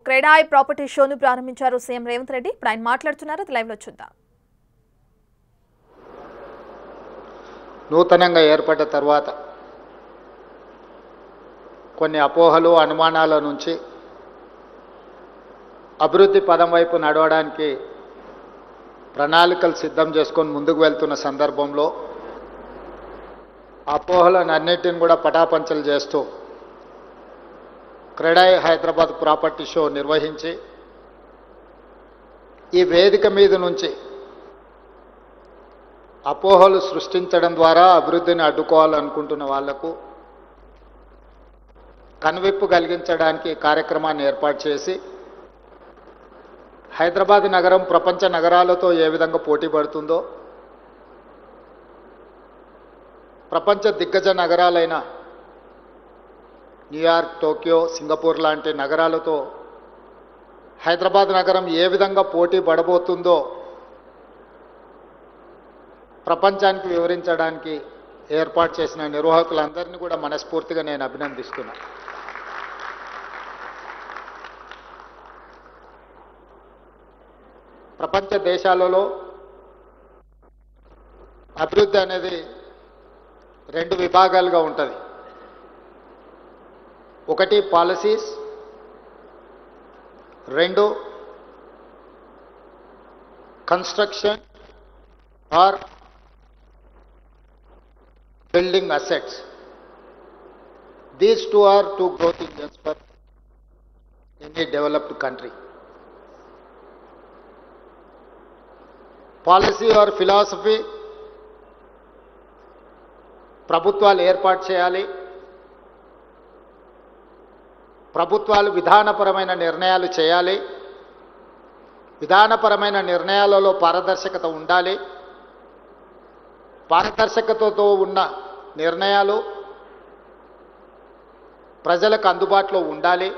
CREDAI property షోను ప్రారంభించారు CM Revanth Reddy. ఇప్పుడు ఆయన మాట్లాడుతున్నారు, అది లైవ్ లో చూద్దాం. నూతనంగా ఏర్పడ్డ తర్వాత కొన్ని అపోహలు అనుమానాల నుంచి అభివృద్ధి పదం వైపు నడవడానికి ప్రణాళికలు సిద్ధం చేసుకొని ముందుకు వెళ్తున్న సందర్భంలో అపోహలను అన్నిటిని కూడా పటాపంచలు చేస్తూ క్రెడాయ్ హైదరాబాద్ ప్రాపర్టీ షో నిర్వహించి ఈ వేదిక మీద నుంచి అపోహలు సృష్టించడం ద్వారా అభివృద్ధిని అడ్డుకోవాలనుకుంటున్న వాళ్లకు కనువిప్పు కలిగించడానికి కార్యక్రమాన్ని ఏర్పాటు చేసి హైదరాబాద్ నగరం ప్రపంచ నగరాలతో ఏ విధంగా పోటీ పడుతుందో, ప్రపంచ దిగ్గజ నగరాలైన న్యూయార్క్, టోక్యో, సింగపూర్ లాంటి నగరాలతో హైదరాబాద్ నగరం ఏ విధంగా పోటీ పడబోతుందో ప్రపంచానికి వివరించడానికి ఏర్పాటు చేసిన నిర్వాహకులందరినీ కూడా మనస్ఫూర్తిగా నేను అభినందిస్తున్నాను. ప్రపంచ దేశాలలో అభివృద్ధి అనేది రెండు విభాగాలుగా ఉంటుంది. ఒకటి పాలసీస్, రెండు construction or building assets. These two are two growth engines for any developed country. Policy or philosophy ప్రభుత్వాలు ఏర్పాటు చేయాలి. ప్రభుత్వాలు విధానపరమైన నిర్ణయాలు చేయాలి. విధానపరమైన నిర్ణయాలలో పారదర్శకత ఉండాలి. పారదర్శకతతో ఉన్న నిర్ణయాలు ప్రజలకు అందుబాటులో ఉండాలి.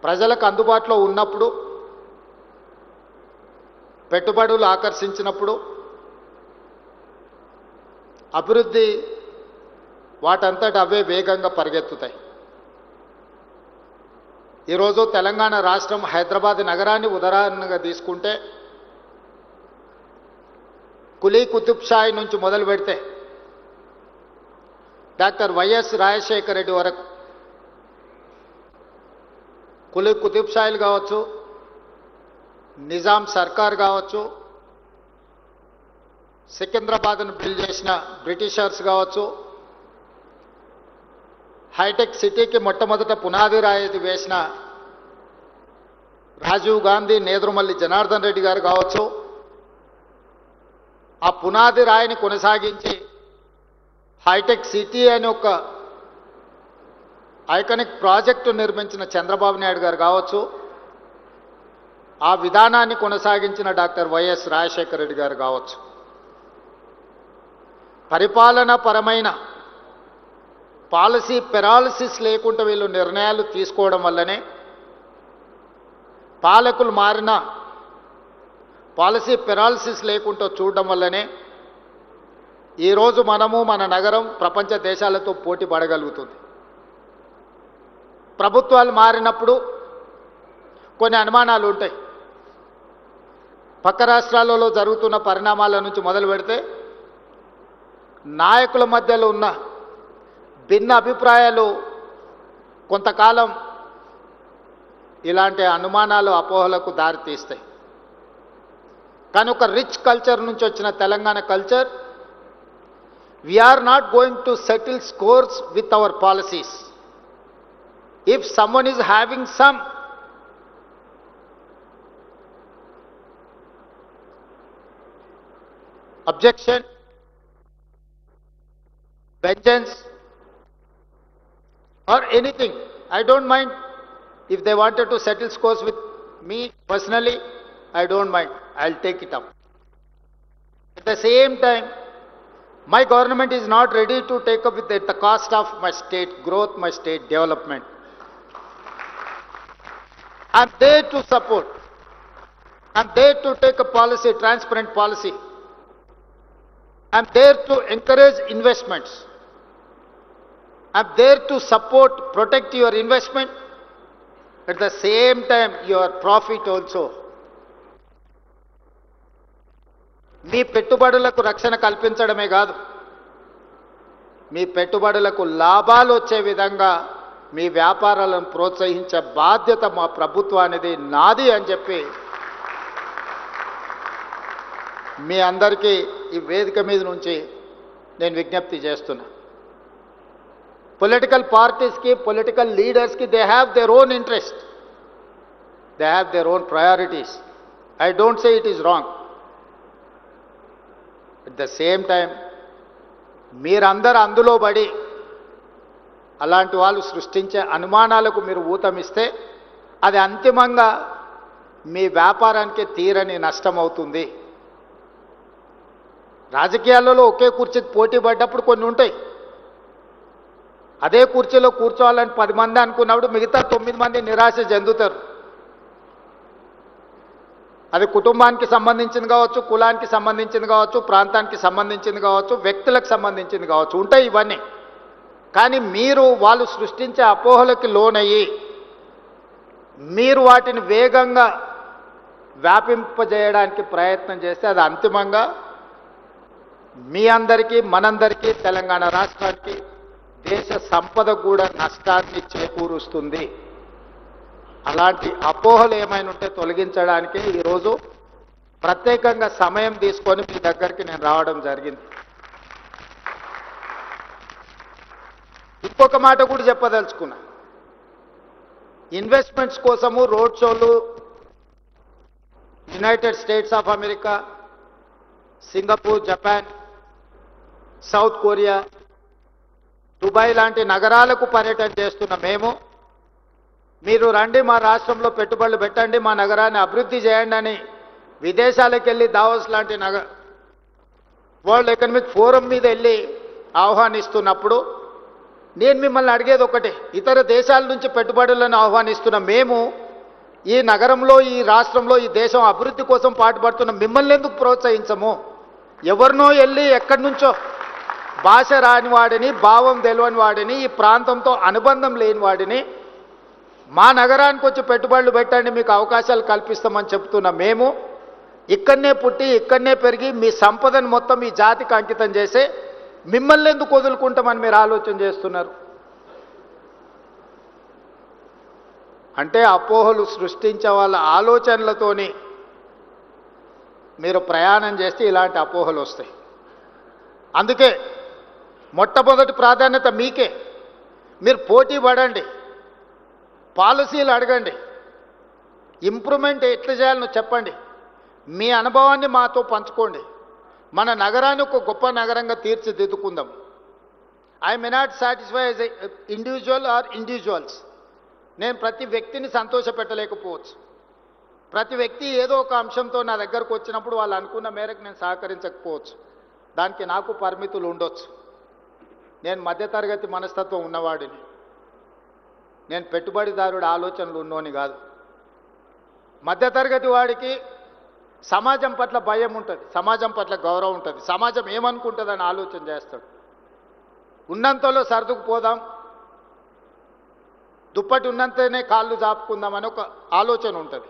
ప్రజలకు అందుబాటులో ఉన్నప్పుడు, పెట్టుబడులు ఆకర్షించినప్పుడు అభివృద్ధి వాటంతట అవే వేగంగా పరిగెత్తుతాయి. ఈరోజు తెలంగాణ రాష్ట్రం హైదరాబాద్ నగరాన్ని ఉదాహరణగా తీసుకుంటే కులీ కుతుబ్ షాహీ నుంచి మొదలు పెడితే డాక్టర్ వైఎస్ రాజశేఖర రెడ్డి వరకు కులీ కుతుబ్ షాహీలు కావచ్చు, నిజాం సర్కార్ కావచ్చు, సికింద్రాబాద్ను బిల్డ్ చేసిన బ్రిటిషర్స్ కావచ్చు, హైటెక్ సిటీకి మొట్టమొదట పునాది రాయి వేసిన రాజీవ్ గాంధీ, నేదురుమల్లి జనార్దన్ రెడ్డి గారు కావచ్చు, ఆ పునాది రాయిని కొనసాగించి హైటెక్ సిటీ అని ఒక ఐకానిక్ ప్రాజెక్టు నిర్మించిన చంద్రబాబు నాయుడు గారు కావచ్చు, ఆ విధానాన్ని కొనసాగించిన డాక్టర్ వైఎస్ రాజశేఖర రెడ్డి గారు కావచ్చు. పరిపాలన పరమైన పాలసీ పెరాలసిస్ లేకుండా వీళ్ళు నిర్ణయాలు తీసుకోవడం వల్లనే, పాలకులు మారిన పాలసీ పెరాలసిస్ లేకుండా చూడడం వల్లనే ఈరోజు మనము మన నగరం ప్రపంచ దేశాలతో పోటీ పడగలుగుతుంది. ప్రభుత్వాలు మారినప్పుడు కొన్ని అనుమానాలు ఉంటాయి. పక్క రాష్ట్రాలలో జరుగుతున్న పరిణామాల నుంచి మొదలు పెడితే నాయకుల మధ్యలో ఉన్న భిన్న అభిప్రాయాలు కొంతకాలం ఇలాంటి అనుమానాలు, అపోహలకు దారితీస్తాయి. కానీ ఒక రిచ్ కల్చర్ నుంచి వచ్చిన Telangana culture, we are not going to settle scores with our policies. If someone is having some objection, vengeance or anything, I don't mind. If they wanted to settle scores with me personally, I don't mind. I'll take it up. At the same time, my government is not ready to take up with it the cost of my state growth, my state development. I'm there to support. I'm there to take a policy, transparent policy. I'm there to encourage investments. I'm there to support, protect your investment at the same time your profit also. మీ పెట్టుబడులకు రక్షణ కల్పించడమే కాదు, మీ పెట్టుబడులకు లాభాలు వచ్చే విధంగా మీ వ్యాపారాలను ప్రోత్సహించే బాధ్యత మా ప్రభుత్వానిది, నాది అని చెప్పి మీ అందరికీ ఈ వేదిక మీద నుంచి నేను విజ్ఞప్తి చేస్తున్నా. పొలిటికల్ పార్టీస్కి, పొలిటికల్ లీడర్స్కి they have their own interest, they have their own priorities. I don't say it is wrong. At the same time మీరందరూ అందులో పడి అలాంటి వాళ్ళు సృష్టించే అనుమానాలకు మీరు ఊతమిస్తే అది అంతిమంగా మీ వ్యాపారానికి తీరని నష్టం అవుతుంది. రాజకీయాలలో ఒకే కుర్చీకి పోటీ పడ్డప్పుడు కొన్ని ఉంటాయి. అదే కుర్చీలో కూర్చోవాలని 10 మంది అనుకున్నప్పుడు మిగతా 9 మంది నిరాశ చెందుతారు. అది కుటుంబానికి సంబంధించింది కావచ్చు, కులానికి సంబంధించింది కావచ్చు, ప్రాంతానికి సంబంధించింది కావచ్చు, వ్యక్తులకు సంబంధించింది కావచ్చు, ఉంటాయి ఇవన్నీ. కానీ మీరు వాళ్ళు సృష్టించే అపోహలకి లోనయ్యి మీరు వాటిని వేగంగా వ్యాపింపజేయడానికి ప్రయత్నం చేస్తే అది అంతిమంగా మీ అందరికీ, మనందరికీ, తెలంగాణ రాష్ట్రానికి, దేశ సంపద కూడా నష్టాన్ని చేకూరుస్తుంది. అలాంటి అపోహలు ఏమైనా ఉంటే తొలగించడానికి ఈరోజు ప్రత్యేకంగా సమయం తీసుకొని మీ దగ్గరికి నేను రావడం జరిగింది. ఇంకొక మాట కూడా చెప్పదలుచుకున్నా. ఇన్వెస్ట్మెంట్స్ కోసము రోడ్ షోలు United states of America, Singapore, Japan, south Korea, Dubai లాంటి నగరాలకు పర్యటన చేస్తున్న మేము, మీరు రండి మా రాష్ట్రంలో పెట్టుబడులు పెట్టండి, మా నగరాన్ని అభివృద్ధి చేయండి అని విదేశాలకు వెళ్ళి దావోస్ లాంటి వరల్డ్ ఎకనామిక్ ఫోరం మీద వెళ్ళి ఆహ్వానిస్తున్నప్పుడు నేను మిమ్మల్ని అడిగేది ఒకటే. ఇతర దేశాల నుంచి పెట్టుబడులను ఆహ్వానిస్తున్న మేము ఈ నగరంలో, ఈ రాష్ట్రంలో, ఈ దేశం అభివృద్ధి కోసం పాటుపడుతున్న మిమ్మల్ని ఎందుకు ప్రోత్సహించము? ఎవరినో వెళ్ళి ఎక్కడి నుంచో భాష రాని వాడిని, భావం తెలియని వాడిని, ఈ ప్రాంతంతో అనుబంధం లేని వాడిని మా నగరానికి వచ్చి పెట్టుబడులు పెట్టండి, మీకు అవకాశాలు కల్పిస్తామని చెప్తున్న మేము ఇక్కడనే పుట్టి, ఇక్కడనే పెరిగి మీ సంపదను మొత్తం ఈ జాతికి అంకితం చేసే మిమ్మల్ని ఎందుకు వదులుకుంటామని మీరు ఆలోచన చేస్తున్నారు? అంటే అపోహలు సృష్టించే వాళ్ళ ఆలోచనలతోని మీరు ప్రయాణం చేస్తే ఇలాంటి అపోహలు వస్తాయి. అందుకే మొట్టమొదటి ప్రాధాన్యత మీకే. మీరు పోటీ పడండి, పాలసీలు అడగండి, ఇంప్రూవ్మెంట్ ఎట్లా చేయాలనో చెప్పండి, మీ అనుభవాన్ని మాతో పంచుకోండి. మన నగరాన్ని ఒక గొప్ప నగరంగా తీర్చిదిద్దుకుందాం. I may not satisfy as a individual or individuals. నేను ప్రతి వ్యక్తిని సంతోషపెట్టలేకపోవచ్చు. ప్రతి వ్యక్తి ఏదో ఒక అంశంతో నా దగ్గరకు వచ్చినప్పుడు వాళ్ళు అనుకున్న మేరకు నేను సహకరించకపోవచ్చు. దానికి నాకు పరిమితులు ఉండొచ్చు. నేను మధ్యతరగతి మనస్తత్వం ఉన్నవాడిని. నేను పెట్టుబడిదారుడు ఆలోచనలు ఉన్నోని కాదు. మధ్యతరగతి వాడికి సమాజం పట్ల భయం ఉంటుంది, సమాజం పట్ల గౌరవం ఉంటుంది, సమాజం ఏమనుకుంటుందని ఆలోచన చేస్తాడు. ఉన్నంతలో సర్దుకుపోదాం, దుప్పటి ఉన్నంతనే కాళ్ళు జాపుకుందామని ఒక ఆలోచన ఉంటుంది.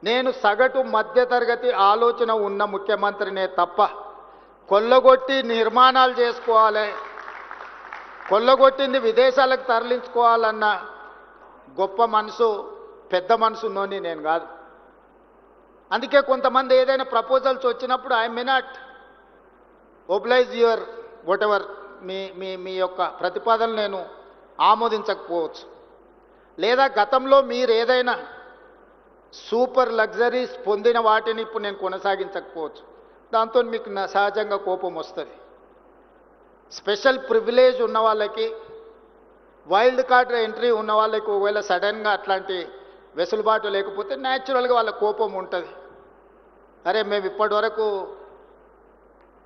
నేను సగటు మధ్యతరగతి ఆలోచన ఉన్న ముఖ్యమంత్రినే తప్ప కొల్లగొట్టి నిర్మాణాలు చేసుకోవాలి, కొల్లగొట్టింది విదేశాలకు తరలించుకోవాలన్న గొప్ప మనసు, పెద్ద మనసు ఉన్నోని నేను కాదు. అందుకే కొంతమంది ఏదైనా ప్రపోజల్స్ వచ్చినప్పుడు I may not oblige your whatever, మీ యొక్క ప్రతిపాదనలు నేను ఆమోదించకపోవచ్చు. లేదా గతంలో మీరు ఏదైనా సూపర్ లగ్జరీస్ పొందిన వాటిని ఇప్పుడు నేను కొనసాగించకపోవచ్చు. దాంతో మీకు సహజంగా కోపం వస్తుంది. స్పెషల్ ప్రివిలేజ్ ఉన్న వాళ్ళకి, వైల్డ్ కార్డ్ ఎంట్రీ ఉన్న వాళ్ళకి ఒకవేళ సడన్గా అట్లాంటి వెసులుబాటు లేకపోతే న్యాచురల్గా వాళ్ళ కోపం ఉంటుంది. అరే మేము ఇప్పటి వరకు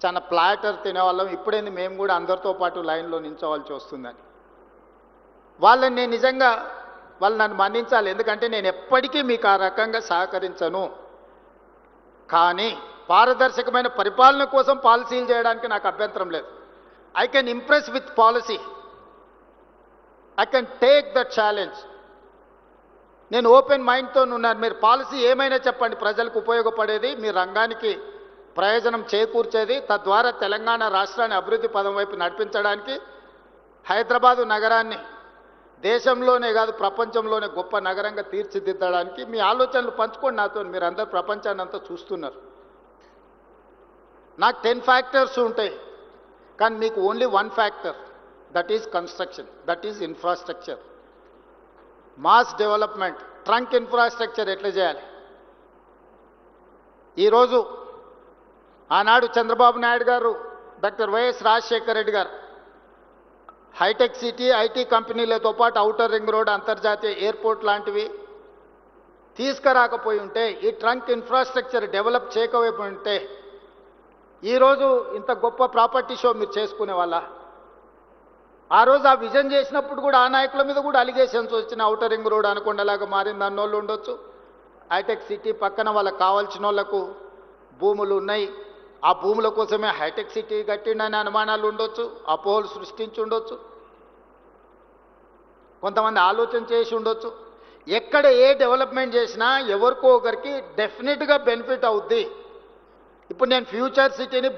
చాలా ప్లాటర్ తినేవాళ్ళం, ఇప్పుడేంది మేము కూడా అందరితో పాటు లైన్లో నిల్చోవాల్సి వస్తుందని. వాళ్ళని నేను నిజంగా వాళ్ళు నన్ను మన్నించాలి, ఎందుకంటే నేను ఎప్పటికీ మీకు ఆ రకంగా సహకరించను. కానీ పారదర్శకమైన పరిపాలన కోసం పాలసీలు చేయడానికి నాకు అభ్యంతరం లేదు. I can impress with policy. I can take the challenge. నేను ఓపెన్ మైండ్తో ఉన్నాను. మీరు పాలసీ ఏమైనా చెప్పండి, ప్రజలకు ఉపయోగపడేది, మీ రంగానికి ప్రయోజనం చేకూర్చేది, తద్వారా తెలంగాణ రాష్ట్రాన్ని అభివృద్ధి పదం వైపు నడిపించడానికి, హైదరాబాదు నగరాన్ని దేశంలోనే కాదు ప్రపంచంలోనే గొప్ప నగరంగా తీర్చిదిద్దడానికి మీ ఆలోచనలు పంచుకోండి నాతో. మీరు అందరు ప్రపంచాన్ని అంతా చూస్తున్నారు. నాకు 10 ఫ్యాక్టర్స్ ఉంటాయి, కానీ మీకు only 1 factor, that is construction, that is infrastructure. Mass development, trunk infrastructure ఎట్లా చేయాలి? ఈరోజు ఆనాడు చంద్రబాబు నాయుడు గారు, డాక్టర్ వైఎస్ రాజశేఖర రెడ్డి గారు హైటెక్ సిటీ, ఐటీ కంపెనీలతో పాటు ఔటర్ రింగ్ రోడ్, అంతర్జాతీయ ఎయిర్పోర్ట్ లాంటివి తీసుకురాకపోయి ఉంటే, ఈ ట్రంక్ ఇన్ఫ్రాస్ట్రక్చర్ డెవలప్ చేయకపోయి ఉంటే, ఈరోజు ఇంత గొప్ప ప్రాపర్టీ షో మీరు చేసుకునే వాళ్ళ? ఆ రోజు ఆ విజన్ చేసినప్పుడు కూడా ఆ నాయకుల మీద కూడా అలిగేషన్స్ వచ్చిన, ఔటర్ రింగ్ రోడ్ అనుకుండలాగా మారింది అన్నోళ్ళు ఉండొచ్చు. హైటెక్ సిటీ పక్కన వాళ్ళకి కావాల్సిన వాళ్ళకు భూములు ఉన్నాయి, ఆ భూముల కోసమే హైటెక్ సిటీ కట్టిండని అనుమానాలు ఉండొచ్చు, అపోహలు సృష్టించి ఉండొచ్చు, కొంతమంది ఆలోచన చేసి ఉండొచ్చు. ఎక్కడ ఏ డెవలప్మెంట్ చేసినా ఎవరికో ఒకరికి డెఫినెట్గా బెనిఫిట్ అవుద్ది. ఇప్పుడు నేను ఫ్యూచర్ సిటీని,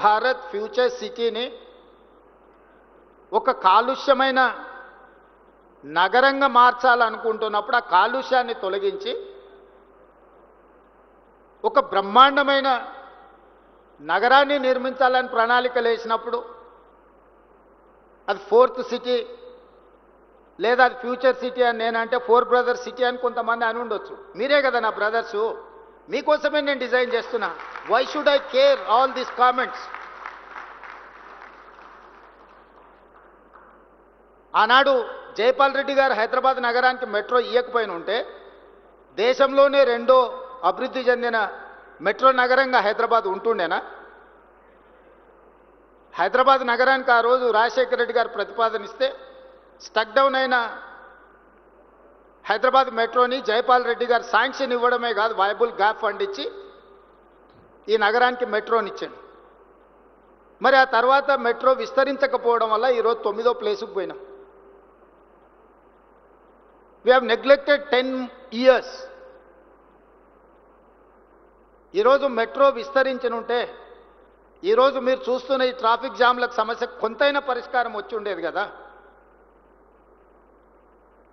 భారత్ ఫ్యూచర్ సిటీని ఒక కాలుష్యమైన నగరంగా మార్చాలనుకుంటున్నప్పుడు ఆ కాలుష్యాన్ని తొలగించి ఒక బ్రహ్మాండమైన నగరాన్ని నిర్మించాలని ప్రణాళికలు వేసినప్పుడు అది 4th సిటీ లేదా అది ఫ్యూచర్ సిటీ అని నేనంటే 4 బ్రదర్స్ సిటీ అని కొంతమంది అని ఉండొచ్చు. మీరే కదా నా బ్రదర్సు, మీకోసమే నేను డిజైన్ చేస్తున్నా. Why should I care all these comments? ఆనాడు జైపాల్ రెడ్డి గారు హైదరాబాద్ నగరానికి మెట్రో ఇవ్వకపోయిన ఉంటే దేశంలోనే 2వ అభివృద్ధి చెందిన మెట్రో నగరంగా హైదరాబాద్ ఉంటుండేనా? హైదరాబాద్ నగరానికి ఆ రోజు రాజశేఖర రెడ్డి గారు ప్రతిపాదనిస్తే స్టక్ డౌన్ అయిన హైదరాబాద్ మెట్రోని జైపాల్ రెడ్డి గారు శాంక్షన్ ఇవ్వడమే కాదు, వైబుల్ గ్యాప్ ఫండ్ ఇచ్చి ఈ నగరానికి మెట్రోని ఇచ్చాడు. మరి ఆ తర్వాత మెట్రో విస్తరించకపోవడం వల్ల ఈరోజు 9వ ప్లేసుకు పోయినాం. We have neglected 10 years. ఈరోజు మెట్రో విస్తరించనుంటే ఈరోజు మీరు చూస్తున్న ఈ ట్రాఫిక్ జామ్లకు సమస్య కొంతైనా పరిష్కారం వచ్చి ఉండేది కదా.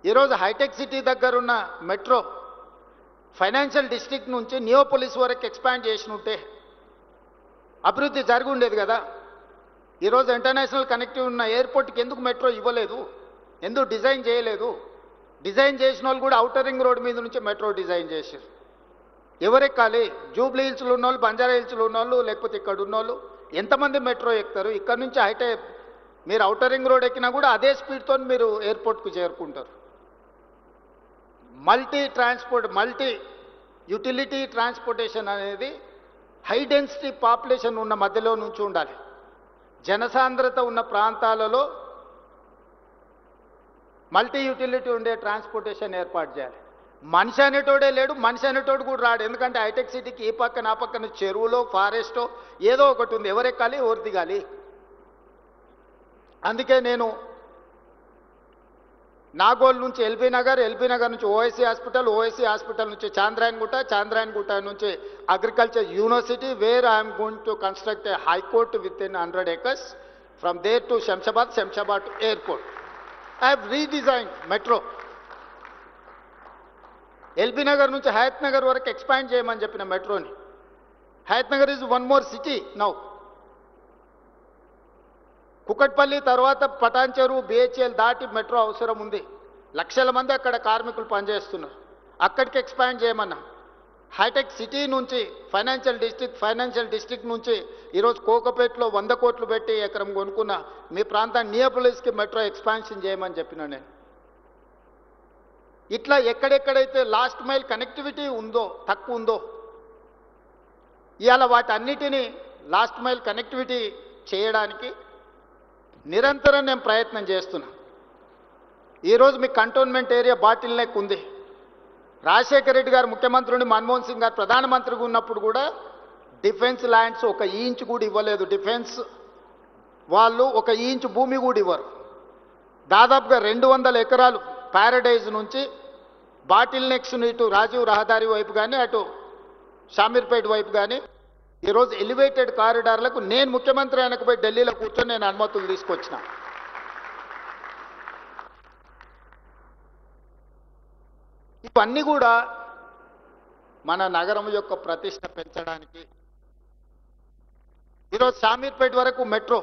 ఈరోజు హైటెక్ సిటీ దగ్గరున్న మెట్రో ఫైనాన్షియల్ డిస్ట్రిక్ట్ నుంచి నియోపోలిస్ వరకు ఎక్స్పాండ్ చేసినుంటే అభివృద్ధి జరిగి ఉండేది కదా. ఈరోజు ఇంటర్నేషనల్ కనెక్టివ్ ఉన్న ఎయిర్పోర్ట్కి ఎందుకు మెట్రో ఇవ్వలేదు? ఎందుకు డిజైన్ చేయలేదు? డిజైన్ చేసిన వాళ్ళు కూడా ఔటర్ రింగ్ రోడ్ మీద నుంచి మెట్రో డిజైన్ చేశారు. ఎవరెక్కాలి? జూబ్లీ హిల్స్లో ఉన్నోళ్ళు, బంజారా హిల్స్లో ఉన్నోళ్ళు, లేకపోతే ఇక్కడ ఉన్నోళ్ళు ఎంతమంది మెట్రో ఎక్కుతారు? ఇక్కడ నుంచి హైటెక్ మీరు ఔటర్ రింగ్ రోడ్ ఎక్కినా కూడా అదే స్పీడ్తో మీరు ఎయిర్పోర్ట్కు చేరుకుంటారు. మల్టీ యూటిలిటీ ట్రాన్స్పోర్టేషన్ అనేది హై డెన్సిటీ పాపులేషన్ ఉన్న మధ్యలో నుంచి ఉండాలి. జనసాంద్రత ఉన్న ప్రాంతాలలో మల్టీ యూటిలిటీ ఉండే ట్రాన్స్పోర్టేషన్ ఏర్పాటు చేయాలి. మనిషి అనేటోడే లేడు, మనిషి అనేటోడు కూడా రాడు. ఎందుకంటే హైటెక్ సిటీకి ఈ పక్కన ఆ పక్కన చెరువులో ఫారెస్టో ఏదో ఒకటి ఉంది, ఎవరెక్కాలి ఎవరు దిగాలి? అందుకే నేను నాగోల్ నుంచి ఎల్బీ నగర్ నుంచి ఓఎస్సీ హాస్పిటల్ నుంచి చాంద్రాయణగుట్ట నుంచి agriculture university, where I'm going to construct a high court within 100 acres from there to Shamshabad to airport. I have redesigned metro. LB Nagar నుంచి హయత్ నగర్ వరకు ఎక్స్పాండ్ చేయమని చెప్పిన మెట్రోని. Hayat Nagar is 1 more city now. Kukatpally తర్వాత పటాన్చెరు, బిహెచ్ఎల్ దాటి మెట్రో అవసరం ఉంది. లక్షల మంది అక్కడ కార్మికులు పనిచేస్తున్నారు. అక్కడికి ఎక్స్పాండ్ చేయమన్నా. హైటెక్ సిటీ నుంచి ఫైనాన్షియల్ డిస్ట్రిక్ట్ నుంచి ఈరోజు కోకపేటలో 100 కోట్లు పెట్టి ఎకరం కొనుక్కున్న మీ ప్రాంతాన్ని నియోపోలిస్కి మెట్రో ఎక్స్పాన్షన్ చేయమని చెప్పిన నేను. ఇట్లా ఎక్కడెక్కడైతే లాస్ట్ మైల్ కనెక్టివిటీ ఉందో, తక్కువ ఉందో, ఇవాళ వాటన్నిటినీ లాస్ట్ మైల్ కనెక్టివిటీ చేయడానికి నిరంతరం నేను ప్రయత్నం చేస్తున్నా. ఈరోజు మీ కంటోన్మెంట్ ఏరియా బాటిల్ నెక్ ఉంది. రాజశేఖర రెడ్డి గారు ముఖ్యమంత్రి ఉండి మన్మోహన్ సింగ్ గారు ప్రధానమంత్రిగా ఉన్నప్పుడు కూడా డిఫెన్స్ ల్యాండ్స్ 1 ఇంచ్ కూడా ఇవ్వలేదు. డిఫెన్స్ వాళ్ళు 1 ఇంచ్ భూమి కూడా ఇవ్వరు. దాదాపుగా 200 ఎకరాలు ప్యారడైజ్ నుంచి బాటిల్ నెక్స్ ఇటు రాజీవ్ రహదారి వైపు కానీ అటు షామీర్పేట వైపు కానీ ఈరోజు ఎలివేటెడ్ కారిడార్లకు నేను ముఖ్యమంత్రి అయినకపోయి ఢిల్లీలో కూర్చొని నేను అనుమతులు తీసుకొచ్చిన. ఇవన్నీ కూడా మన నగరం యొక్క ప్రతిష్ట పెంచడానికి. ఈరోజు షామీర్పేట వరకు మెట్రో,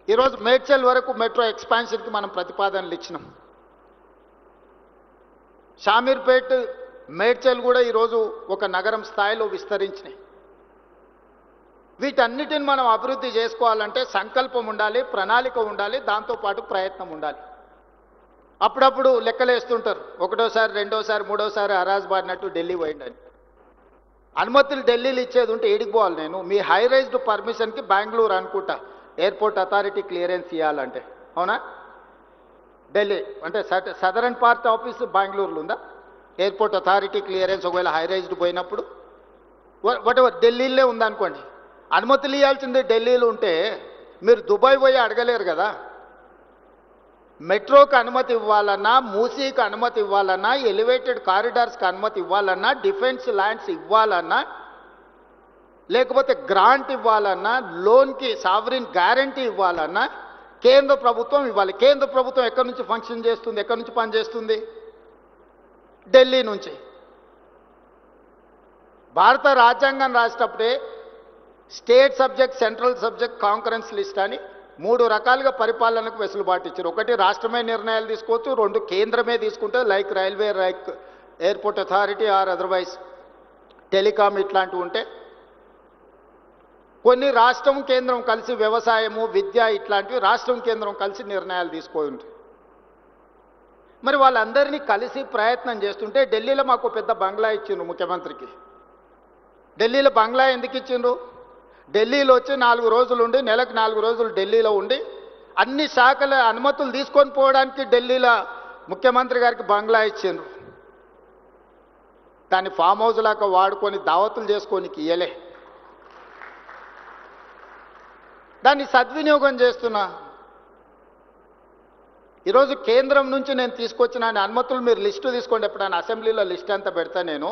ఈరోజు మేడ్చల్ వరకు మెట్రో ఎక్స్పాన్షన్కి మనం ప్రతిపాదనలు ఇచ్చినాం. షామీర్పేట మేడ్చల్ కూడా ఈరోజు ఒక నగరం స్థాయిలో విస్తరించినాయి. వీటన్నిటిని మనం అభివృద్ధి చేసుకోవాలంటే సంకల్పం ఉండాలి, ప్రణాళిక ఉండాలి, దాంతోపాటు ప్రయత్నం ఉండాలి. అప్పుడప్పుడు లెక్కలేస్తుంటారు, ఒకటోసారి రెండోసారి మూడోసారి అరాజ్ బాడినట్టు ఢిల్లీ పోయిండని. అనుమతులు ఢిల్లీలో ఇచ్చేది ఉంటే ఏడికి పోవాలి నేను? మీ హై రైజ్డ్ పర్మిషన్కి బెంగళూరు అనుకుంటా ఎయిర్పోర్ట్ అథారిటీ క్లియరెన్స్ ఇవ్వాలంటే, అవునా? ఢిల్లీ అంటే సదరన్ పార్ట్ ఆఫీస్ బెంగళూరులో ఉందా? ఎయిర్పోర్ట్ అథారిటీ క్లియరెన్స్ ఒకవేళ హై రైజ్డ్ పోయినప్పుడు వాట్ ఎవర్ ఢిల్లీలో ఉందనుకోండి, అనుమతులు ఇవ్వాల్సింది ఢిల్లీలో ఉంటే మీరు దుబాయ్ పోయి అడగలేరు కదా. మెట్రోకి అనుమతి ఇవ్వాలన్నా, మూసీకి అనుమతి ఇవ్వాలన్నా, ఎలివేటెడ్ కారిడార్స్కి అనుమతి ఇవ్వాలన్నా, డిఫెన్స్ ల్యాండ్స్ ఇవ్వాలన్నా, లేకపోతే గ్రాంట్ ఇవ్వాలన్నా, లోన్కి సావరిన్ గ్యారంటీ ఇవ్వాలన్నా కేంద్ర ప్రభుత్వం ఇవ్వాలి. కేంద్ర ప్రభుత్వం ఎక్కడి నుంచి ఫంక్షన్ చేస్తుంది, ఎక్కడి నుంచి పనిచేస్తుంది? ఢిల్లీ నుంచి. భారత రాజ్యాంగం రాసేటప్పుడే state subject, central subject, concurrence list అని 3 రకాలుగా పరిపాలనకు వెసులుబాటు ఇచ్చారు. ఒకటి రాష్ట్రమే నిర్ణయాలు తీసుకోవచ్చు, 2 కేంద్రమే తీసుకుంటే like railway, like airport authority or otherwise telecom ఇట్లాంటివి ఉంటే, కొన్ని రాష్ట్రం కేంద్రం కలిసి వ్యవసాయము, విద్య ఇట్లాంటివి రాష్ట్రం కేంద్రం కలిసి నిర్ణయాలు తీసుకొని ఉంటాయి. మరి వాళ్ళందరినీ కలిసి ప్రయత్నం చేస్తుంటే ఢిల్లీలో మాకు పెద్ద బంగ్లా ఇచ్చిండ్రు ముఖ్యమంత్రికి. ఢిల్లీలో బంగ్లా ఎందుకు ఇచ్చిండ్రు? ఢిల్లీలో వచ్చి 4 రోజులు ఉండి, నెలకు 4 రోజులు ఢిల్లీలో ఉండి అన్ని శాఖల అనుమతులు తీసుకొని పోవడానికి ఢిల్లీలో ముఖ్యమంత్రి గారికి బంగ్లా ఇచ్చిండ్రు. దాన్ని ఫామ్ హౌస్ లాగా వాడుకొని దావతులు చేసుకోనికి ఇయ్యలే. దాన్ని సద్వినియోగం చేస్తున్నా. ఈరోజు కేంద్రం నుంచి నేను తీసుకొచ్చిన అనుమతులు మీరు లిస్టు తీసుకోండి. ఎప్పుడైనా అసెంబ్లీలో లిస్ట్ అంతా పెడతా నేను.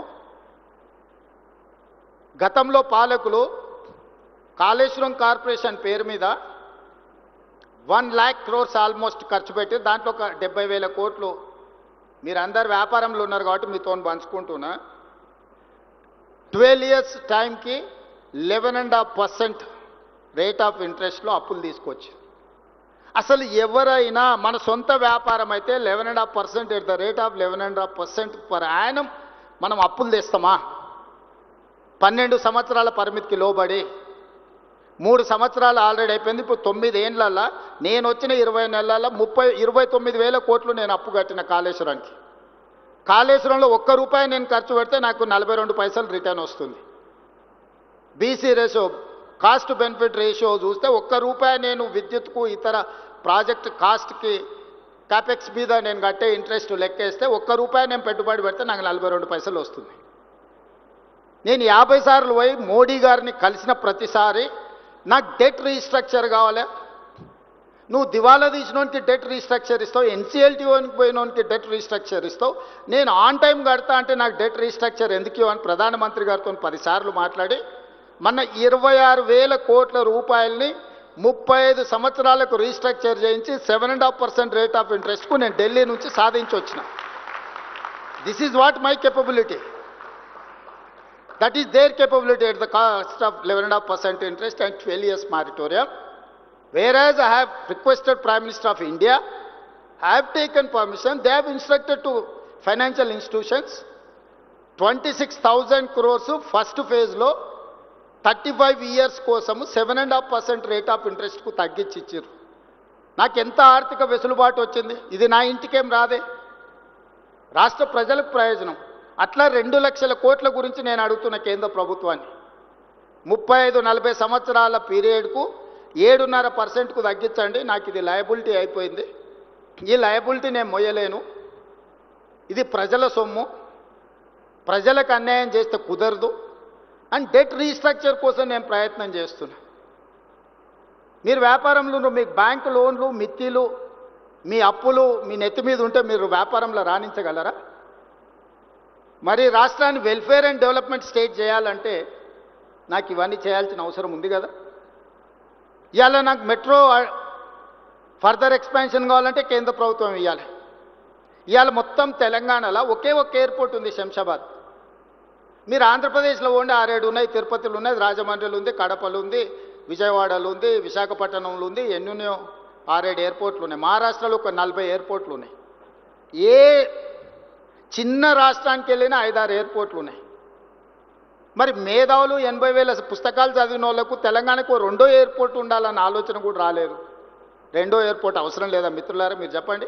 గతంలో పాలకులు కాళేశ్వరం కార్పొరేషన్ పేరు మీద 1 lakh crores ఆల్మోస్ట్ ఖర్చు పెట్టి దాంట్లో ఒక 70,000 కోట్లు మీరందరు వ్యాపారంలో ఉన్నారు కాబట్టి మీతో పంచుకుంటున్నా. 12 years టైంకి 11.5% రేట్ ఆఫ్ ఇంట్రెస్ట్లో అప్పులు తీసుకొచ్చి, అసలు ఎవరైనా మన సొంత వ్యాపారం అయితే 11.5% at the rate of 11.5% per annum మనం అప్పులు తెస్తామా? 12 సంవత్సరాల పరిమితికి లోబడి 3 సంవత్సరాలు ఆల్రెడీ అయిపోయింది. ఇప్పుడు 9 ఏళ్ళల్లో నేను వచ్చిన 20 నెలల్లో 29,000 కోట్లు నేను అప్పు కట్టిన కాళేశ్వరానికి. కాళేశ్వరంలో ₹1 నేను ఖర్చు పెడితే నాకు 42 పైసలు రిటర్న్ వస్తుంది. BC ratio, cost benefit ratio చూస్తే ₹1 నేను విద్యుత్కు ఇతర ప్రాజెక్ట్ కాస్ట్కి క్యాపెక్స్ మీద నేను కట్టే ఇంట్రెస్ట్ లెక్కేస్తే ₹1 నేను పెట్టుబడి పెడితే నాకు 42 పైసలు వస్తుంది. నేను 50 సార్లు పోయి మోడీ గారిని కలిసిన ప్రతిసారి నాకు డెట్ రీస్ట్రక్చర్ కావాలా? నువ్వు దివాలా తీసినోనికి డెట్ రీస్ట్రక్చర్ ఇస్తావు, ఎన్సీఎల్టీఓనికి పోయినోనికి డెట్ రీస్ట్రక్చర్ ఇస్తావు, నేను ఆన్ టైం కడతా అంటే నాకు డెట్ రీస్ట్రక్చర్ ఎందుకు ఇవ్వని ప్రధానమంత్రి గారితో 10 సార్లు మాట్లాడి మన 26,000 కోట్ల రూపాయలని 35 సంవత్సరాలకు రీస్ట్రక్చర్ చేయించి 7.5% రేట్ ఆఫ్ ఇంట్రెస్ట్కు నేను ఢిల్లీ నుంచి సాధించి వచ్చిన. This is what my capability. That is their capability at the cost of 11.5% interest and 12 years moratorium. Whereas I have requested Prime Minister of India, I have taken permission, they have instructed to financial institutions, 26,000 crores first phase లో 35 years కోసము 7.5% rate of ఇంట్రెస్ట్కు తగ్గించి ఇచ్చారు. నాకు ఎంత ఆర్థిక వెసులుబాటు వచ్చింది? ఇది నా ఇంటికేం రాదే, రాష్ట్ర ప్రజలకు ప్రయోజనం. అట్లా 2 లక్షల కోట్ల గురించి నేను అడుగుతున్న కేంద్ర ప్రభుత్వాన్ని. 35-40 సంవత్సరాల పీరియడ్కు 7.5%కు తగ్గించండి. నాకు ఇది లయబిలిటీ అయిపోయింది, ఈ లయబిలిటీ నేను మొయ్యలేను, ఇది ప్రజల సొమ్ము, ప్రజలకు అన్యాయం చేస్తే కుదరదు అండ్ డెట్ రీస్ట్రక్చర్ కోసం నేను ప్రయత్నం చేస్తున్నా. మీరు వ్యాపారంలో మీకు బ్యాంకు లోన్లు, మిత్తిలు మీ అప్పులు మీ నెత్తి మీద ఉంటే మీరు వ్యాపారంలో రాణించగలరా? మరి రాష్ట్రాన్ని వెల్ఫేర్ అండ్ డెవలప్మెంట్ స్టేట్ చేయాలంటే నాకు ఇవన్నీ చేయాల్సిన అవసరం ఉంది కదా. ఇవాళ నాకు మెట్రో ఫర్దర్ ఎక్స్పాన్షన్ కావాలంటే కేంద్ర ప్రభుత్వం ఇవ్వాలి. ఇవాళ మొత్తం తెలంగాణలో ఒకే ఒక ఎయిర్పోర్ట్ ఉంది, శంషాబాద్. మీరు ఆంధ్రప్రదేశ్లో ఉండి 6-7 ఉన్నాయి, తిరుపతిలో ఉన్నాయి, రాజమండ్రిలో ఉంది, కడపలో ఉంది, విజయవాడలో ఉంది, విశాఖపట్నంలో ఉంది, ఎన్నున్నాయో 6-7 ఎయిర్పోర్ట్లు ఉన్నాయి. మహారాష్ట్రలో ఒక 40 ఎయిర్పోర్ట్లు ఉన్నాయి. ఏ చిన్న రాష్ట్రానికి వెళ్ళినా 5-6 ఎయిర్పోర్ట్లు ఉన్నాయి. మరి మేధావులు 80,000 పుస్తకాలు చదివిన వాళ్ళకు తెలంగాణకు రెండో ఎయిర్పోర్ట్ ఉండాలన్న ఆలోచన కూడా రాలేదు. రెండో ఎయిర్పోర్ట్ అవసరం లేదా మిత్రులారా? మీరు చెప్పండి.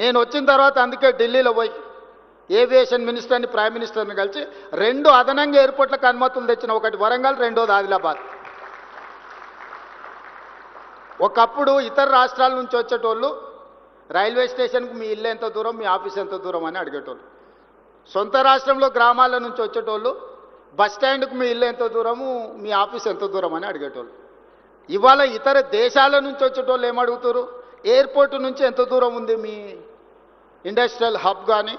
నేను వచ్చిన తర్వాత అందుకే ఢిల్లీలో పోయి ఏవియేషన్ మినిస్టర్ని, ప్రైమ్ మినిస్టర్ని కలిసి 2 అదనంగా ఎయిర్పోర్ట్లకు అనుమతులు తెచ్చిన. ఒకటి వరంగల్, రెండోది ఆదిలాబాద్. ఒకప్పుడు ఇతర రాష్ట్రాల నుంచి వచ్చేటోళ్ళు రైల్వే స్టేషన్కు మీ ఇల్లు ఎంత దూరం, మీ ఆఫీస్ ఎంత దూరం అని అడిగేటోళ్ళు. సొంత రాష్ట్రంలో గ్రామాల నుంచి వచ్చేటోళ్ళు బస్ స్టాండ్కు మీ ఇల్లు ఎంత దూరము, మీ ఆఫీస్ ఎంత దూరం అని అడిగేటోళ్ళు. ఇవాళ ఇతర దేశాల నుంచి వచ్చేటోళ్ళు ఏమడుగుతారు? ఎయిర్పోర్ట్ నుంచి ఎంత దూరం ఉంది మీ ఇండస్ట్రియల్ హబ్ కానీ,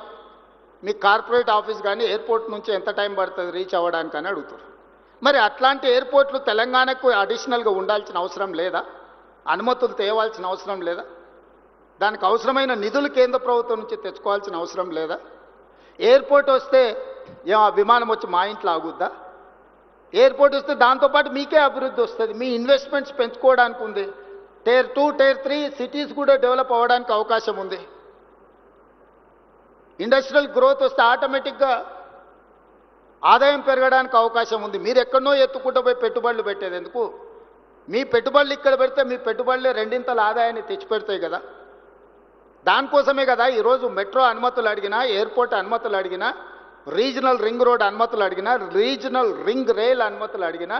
మీ కార్పొరేట్ ఆఫీస్ కానీ ఎయిర్పోర్ట్ నుంచి ఎంత టైం పడుతుంది రీచ్ అవ్వడానికి అని అడుగుతారు. మరి అట్లాంటి ఎయిర్పోర్ట్లు తెలంగాణకు అడిషనల్గా ఉండాల్సిన అవసరం లేదా? అనుమతులు తేవాల్సిన అవసరం లేదా? దానికి అవసరమైన నిధులు కేంద్ర ప్రభుత్వం నుంచి తెచ్చుకోవాల్సిన అవసరం లేదా? ఎయిర్పోర్ట్ వస్తే విమానం వచ్చి మా ఇంట్లో ఆగుద్దా? ఎయిర్పోర్ట్ వస్తే దాంతోపాటు మీకే అభివృద్ధి వస్తుంది, మీ ఇన్వెస్ట్మెంట్స్ పెంచుకోవడానికి ఉంది. Tier 2, Tier 3 సిటీస్ కూడా డెవలప్ అవ్వడానికి అవకాశం ఉంది. ఇండస్ట్రియల్ గ్రోత్ వస్తే ఆటోమేటిక్గా ఆదాయం పెరగడానికి అవకాశం ఉంది. మీరు ఎక్కడనో ఎత్తుకుంటూ పోయి పెట్టుబడులు పెట్టేది ఎందుకు? మీ పెట్టుబడులు ఇక్కడ పెడితే మీ పెట్టుబడులే 2 ఆదాయాన్ని తెచ్చిపెడతాయి కదా. దానికోసమే కదా ఈరోజు మెట్రో అనుమతులు అడిగినా, ఎయిర్పోర్ట్ అనుమతులు అడిగినా, రీజనల్ రింగ్ రోడ్ అనుమతులు అడిగినా, రీజనల్ రింగ్ రైల్ అనుమతులు అడిగినా,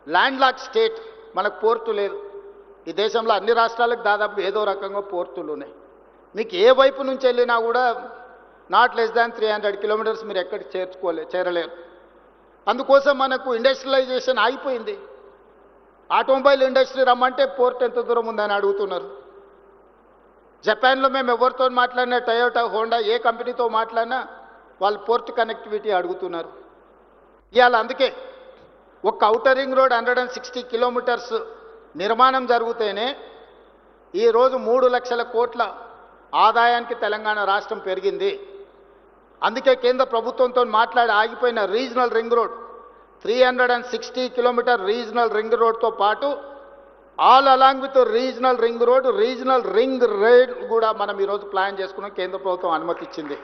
ల్యాండ్ లాక్ స్టేట్, మనకు పోర్టు లేదు. ఈ దేశంలో అన్ని రాష్ట్రాలకు దాదాపు ఏదో రకంగా పోర్టులు ఉన్నాయి. మీకు ఏ వైపు నుంచి వెళ్ళినా కూడా నాట్ లెస్ దాన్ 300 కిలోమీటర్స్ మీరు ఎక్కడికి చేరలేరు. అందుకోసం మనకు ఇండస్ట్రియలైజేషన్ ఆగిపోయింది. ఆటోమొబైల్ ఇండస్ట్రీ రమ్మంటే పోర్ట్ ఎంత దూరం ఉందని అడుగుతున్నారు. జపాన్లో మేము ఎవరితో మాట్లాడినా, టయోటా, హోండా, ఏ కంపెనీతో మాట్లాడినా వాళ్ళు పోర్ట్ కనెక్టివిటీ అడుగుతున్నారు. ఇవాళ అందుకే ఒక ఔటర్ రింగ్ రోడ్ 160 కిలోమీటర్స్ నిర్మాణం జరిగితేనే ఈరోజు 3 లక్షల కోట్ల ఆదాయానికి తెలంగాణ రాష్ట్రం పెరిగింది. అందుకే కేంద్ర ప్రభుత్వంతో మాట్లాడి ఆగిపోయిన regional ring road 360 kilometre regional ring రోడ్తో పాటు all along with regional ring road, regional ring rail కూడా మనం ఈరోజు ప్లాన్ చేసుకున్నాం. కేంద్ర ప్రభుత్వం అనుమతి ఇచ్చింది.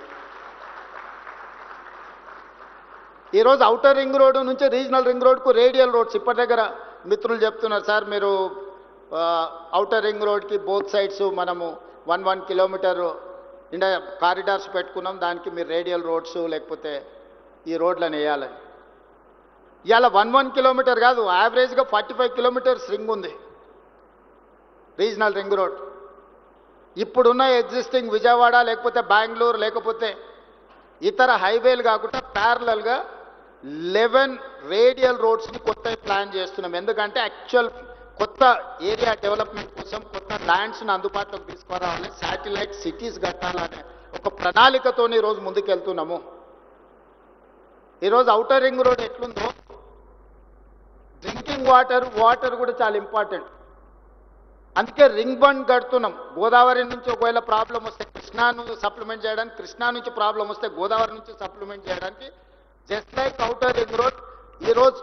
ఈరోజు ఔటర్ రింగ్ రోడ్ నుంచి రీజనల్ రింగ్ రోడ్కు రేడియల్ రోడ్స్ ఇప్పటి దగ్గర మిత్రులు చెప్తున్నారు, సార్ మీరు ఔటర్ రింగ్ రోడ్కి బోత్ సైడ్స్ మనము 1 కిలోమీటర్ కారిడార్స్ పెట్టుకున్నాం, దానికి మీరు రేడియల్ రోడ్స్ లేకపోతే ఈ రోడ్లను వేయాలని. ఇవాళ 1 కిలోమీటర్ కాదు, యావరేజ్గా 45 కిలోమీటర్స్ రింగ్ ఉంది రీజనల్ రింగ్ రోడ్. ఇప్పుడున్న ఎగ్జిస్టింగ్ విజయవాడ లేకపోతే బెంగళూరు లేకపోతే ఇతర హైవేలు కాకుండా ప్యారలల్గా 11 రేడియల్ రోడ్స్ని కొత్త ప్లాన్ చేస్తున్నాం. ఎందుకంటే యాక్చువల్ కొత్త ఏరియా డెవలప్మెంట్ కోసం కొత్త ల్యాండ్స్ని అందుబాటులోకి తీసుకురావాలి, శాటిలైట్ సిటీస్ కట్టాలనే ఒక ప్రణాళికతో ఈరోజు ముందుకెళ్తున్నాము. ఈరోజు ఔటర్ రింగ్ రోడ్ ఎట్లుందో డ్రింకింగ్ వాటర్ కూడా చాలా ఇంపార్టెంట్. అందుకే రింగ్ బండ్ కడుతున్నాం. గోదావరి నుంచి ఒకవేళ ప్రాబ్లం వస్తే కృష్ణాను సప్లిమెంట్ చేయడానికి, కృష్ణా నుంచి ప్రాబ్లం వస్తే గోదావరి నుంచి సప్లిమెంట్ చేయడానికి just like outer ring road ఈరోజు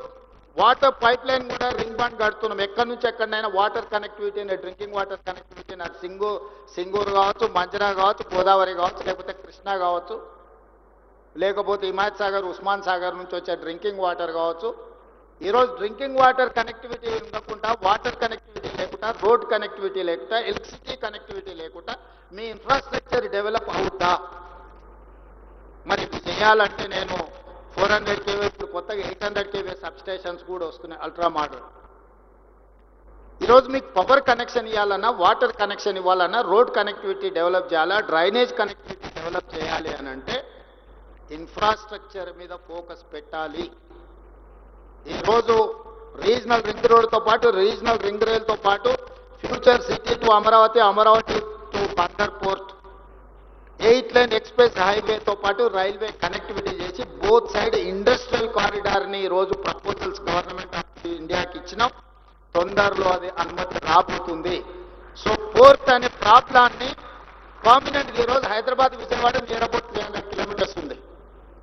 వాటర్ పైప్ లైన్ కూడా రింగ్ బండ్ కడుతున్నాం. ఎక్కడి నుంచి ఎక్కడైనా water connectivity, drinking water connectivity Singur కావచ్చు, మంజరా కావచ్చు, గోదావరి కావచ్చు, లేకపోతే కృష్ణా కావచ్చు, లేకపోతే హిమాయత్ సాగర్, ఉస్మాన్ సాగర్ నుంచి వచ్చే డ్రింకింగ్ వాటర్ కావచ్చు. ఈరోజు డ్రింకింగ్ వాటర్ కనెక్టివిటీ ఉండకుండా, వాటర్ కనెక్టివిటీ లేకుండా, రోడ్ కనెక్టివిటీ లేకుండా, ఎలక్ట్రిసిటీ కనెక్టివిటీ లేకుండా మీ ఇన్ఫ్రాస్ట్రక్చర్ డెవలప్ అవుతా? మరి ఇది చేయాలంటే నేను 400 kV, ఇప్పుడు కొత్తగా 800 kV సబ్స్టేషన్స్ కూడా వస్తున్నాయి అల్ట్రా మోడర్న్. ఈరోజు మీకు పవర్ కనెక్షన్ ఇవ్వాలన్నా, వాటర్ కనెక్షన్ ఇవ్వాలన్నా, రోడ్ కనెక్టివిటీ డెవలప్ చేయాలా, డ్రైనేజ్ కనెక్టివిటీ డెవలప్ చేయాలి అని అంటే ఇన్ఫ్రాస్ట్రక్చర్ మీద ఫోకస్ పెట్టాలి. ఈరోజు రీజనల్ రింగ్ రోడ్తో పాటు, రీజనల్ రింగ్ రైల్తో పాటు future city to Amaravati, Amaravati to Bandar port 8 lane express హైవేతో పాటు రైల్వే కనెక్టివిటీ చేసి బోత్ సైడ్ ఇండస్ట్రియల్ కారిడార్ని ఈరోజు ప్రపోజల్స్ గవర్నమెంట్ ఆఫ్ ఇండియాకి ఇచ్చినాం. తొందరలో అది అనుమతి రాబోతుంది. సో పోర్ట్ అనే ప్రాబ్లాన్ని పర్మనెంట్ ఈరోజు Hyderabad Vijayawada near about 300 kilometres ఉంది.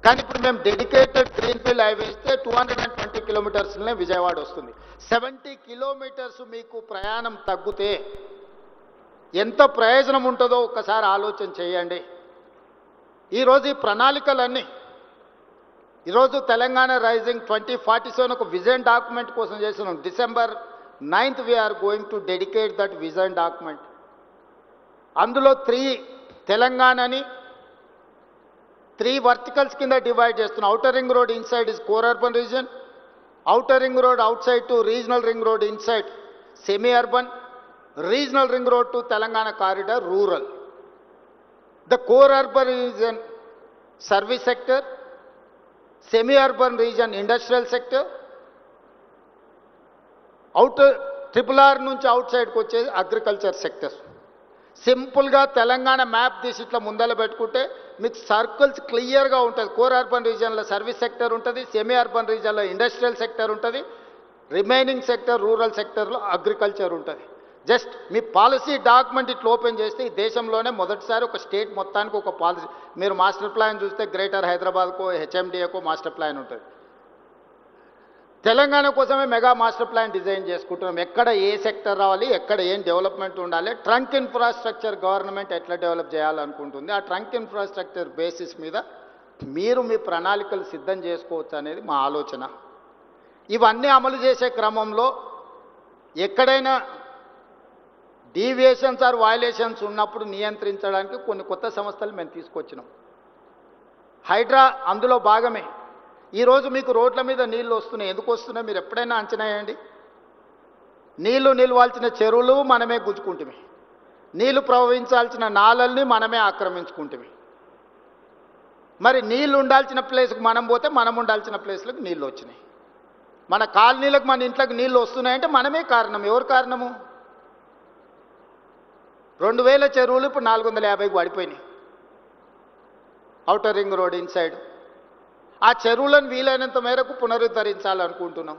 కానీ ఇప్పుడు మేము డెడికేటెడ్ గ్రీన్ఫీల్డ్ హైవే ఇస్తే 220 కిలోమీటర్స్నే విజయవాడ వస్తుంది. 70 కిలోమీటర్స్ మీకు ప్రయాణం తగ్గితే ఎంత ప్రయోజనం ఉంటుందో ఒక్కసారి ఆలోచన చేయండి. ఈరోజు ఈ ప్రణాళికలన్నీ ఈరోజు తెలంగాణ రైజింగ్ 2047 ఒక విజన్ డాక్యుమెంట్ కోసం చేస్తున్నాం. December 9th we're going to dedicate that vision document. అందులో తెలంగాణని 3 వర్టికల్స్ కింద డివైడ్ చేస్తున్నాం. Outer ring road inside is core urban region, outer ring road outside to regional ring road inside semi urban, regional ring road to Telangana corridor rural. The core urban region service sector, semi-urban region industrial sector, outer RRR నుంచి out సైడ్కి వచ్చేది agriculture sector. సింపుల్గా Telangana map తీసి ఇట్లా ముందర పెట్టుకుంటే మీకు circles క్లియర్గా ఉంటుంది. కోర్ అర్బన్ రీజన్లో సర్వీస్ సెక్టర్ ఉంటుంది, సెమీ అర్బన్ రీజన్లో ఇండస్ట్రియల్ సెక్టర్ ఉంటుంది, రిమైనింగ్ సెక్టర్ రూరల్ సెక్టర్లో అగ్రికల్చర్ ఉంటుంది. జస్ట్ మీ పాలసీ డాక్యుమెంట్ ఇట్లా ఓపెన్ చేస్తే ఈ దేశంలోనే మొదటిసారి ఒక స్టేట్ మొత్తానికి ఒక పాలసీ. మీరు మాస్టర్ ప్లాన్ చూస్తే గ్రేటర్ హైదరాబాద్కో హెచ్ఎండిఏకో మాస్టర్ ప్లాన్ ఉంటుంది. తెలంగాణ కోసమే మెగా మాస్టర్ ప్లాన్ డిజైన్ చేసుకుంటున్నాం. ఎక్కడ ఏ సెక్టర్ రావాలి, ఎక్కడ ఏం డెవలప్మెంట్ ఉండాలి, ట్రంక్ ఇన్ఫ్రాస్ట్రక్చర్ గవర్నమెంట్ ఎట్లా డెవలప్ చేయాలనుకుంటుంది, ఆ ట్రంక్ ఇన్ఫ్రాస్ట్రక్చర్ బేసిస్ మీద మీరు మీ ప్రణాళికలు సిద్ధం చేసుకోవచ్చు అనేది మా ఆలోచన. ఇవన్నీ అమలు చేసే క్రమంలో ఎక్కడైనా డీవియేషన్స్ ఆర్ వయలేషన్స్ ఉన్నప్పుడు నియంత్రించడానికి కొన్ని కొత్త సంస్థలు మేము తీసుకొచ్చినాం. హైడ్రా అందులో భాగమే. ఈరోజు మీకు రోడ్ల మీద నీళ్లు వస్తున్నాయి. ఎందుకు వస్తున్నాయి మీరు ఎప్పుడైనా అంచనా వేయండి. నీళ్లు నిలవాల్సిన చెరువులు మనమే గుంజుకుంటుమి, నీళ్లు ప్రవహించాల్సిన నాలల్ని మనమే ఆక్రమించుకుంటుమి. మరి నీళ్లు ఉండాల్సిన ప్లేస్కి మనం పోతే మనం ఉండాల్సిన ప్లేస్లకు నీళ్ళు వచ్చినాయి. మన కాలనీలకు మన ఇంట్లోకి నీళ్ళు వస్తున్నాయంటే మనమే కారణం. ఎవరు కారణము? 2000 చెరువులు ఇప్పుడు 450కి పడిపోయినాయి ఔటర్ రింగ్ రోడ్ ఇన్సైడ్. ఆ చెరువులను వీలైనంత మేరకు పునరుద్ధరించాలనుకుంటున్నాం.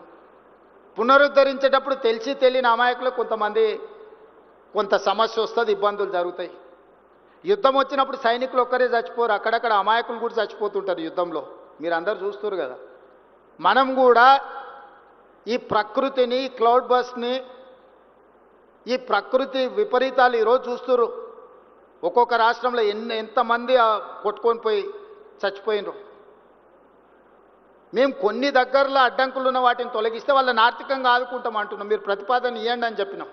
పునరుద్ధరించేటప్పుడు తెలిసి తెలియని అమాయకులు కొంత సమస్య వస్తుంది, ఇబ్బందులు జరుగుతాయి. యుద్ధం వచ్చినప్పుడు సైనికులు ఒక్కరే చచ్చిపోరు, అక్కడక్కడ అమాయకులు కూడా చచ్చిపోతుంటారు యుద్ధంలో. మీరు అందరూ చూస్తారు కదా. మనం కూడా ఈ ప్రకృతిని, క్లౌడ్ బస్ని, ఈ ప్రకృతి విపరీతాలు ఈరోజు చూస్తున్నారు. ఒక్కొక్క రాష్ట్రంలో ఎంతమంది కొట్టుకొని పోయి చచ్చిపోయినరు. మేము కొన్ని దగ్గరలో అడ్డంకులు ఉన్న వాటిని తొలగిస్తే వాళ్ళని ఆర్థికంగా ఆదుకుంటాం అంటున్నాం. మీరు ప్రతిపాదన ఇవ్వండి అని చెప్పినాం.